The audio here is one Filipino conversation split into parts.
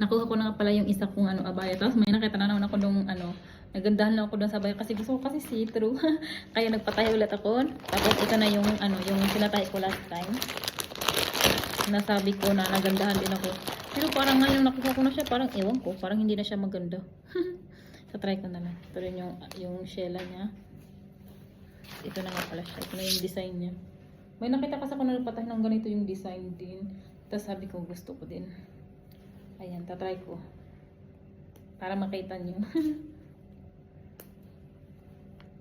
Nakuha ko na nga pala yung isa kong abaya. Tapos may nakita na naman ako nung nagandahan lang ako doon sa abaya kasi gusto ko kasi see-through. Kaya nagpatay ulit ako. Tapos ito na yung yung pinatay ko last time. Nasabi ko na nagandahan din ako. Pero parang ngayon nakuha ko na siya, parang ewan ko, parang hindi na siya maganda. So try ko na lang. Ito rin yung shella niya. Ito na nga pala siya. Ito na yung design niya. May nakita kasi ako na nagpatay ng ganito yung design din. Tapos sabi ko gusto ko din. Ayan, tatry ko. Para makita nyo.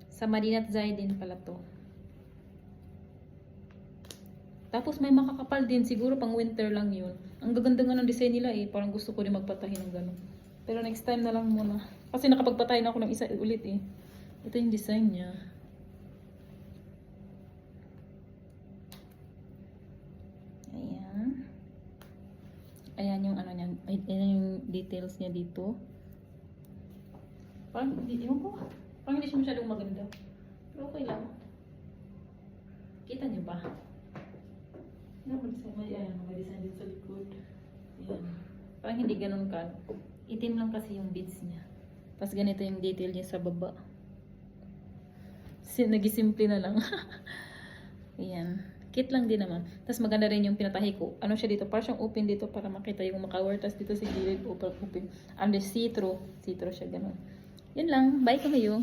Sa Madinat Zaidin pala to. Tapos may makakapal din. Siguro pang winter lang yun. Ang gaganda nga ng design nila eh. Parang gusto ko din magpatahin ng gano'n. Pero next time na lang muna. Kasi nakapagpatahin ako ng isa ulit eh. Ito yung design niya. Ayan. Ayan yung niya. Ayan yung details niya dito. Parang hindi ko. Parang hindi siya masyadong maganda. Pero okay lang. Kita niyo ba? May design din sa likod. Ayan. Parang hindi ganun ka. Itim lang kasi yung beads niya. Tapos ganito yung detail niya sa baba. Nagisimple na lang. Ayan. Kit lang din naman. Tapos maganda rin yung pinatahi ko. Ano siya dito? Parang siyang open dito para makita yung makawer. Tapos dito si gilid open. And see-through. See-through siya ganun. Yun lang. Bye kayo.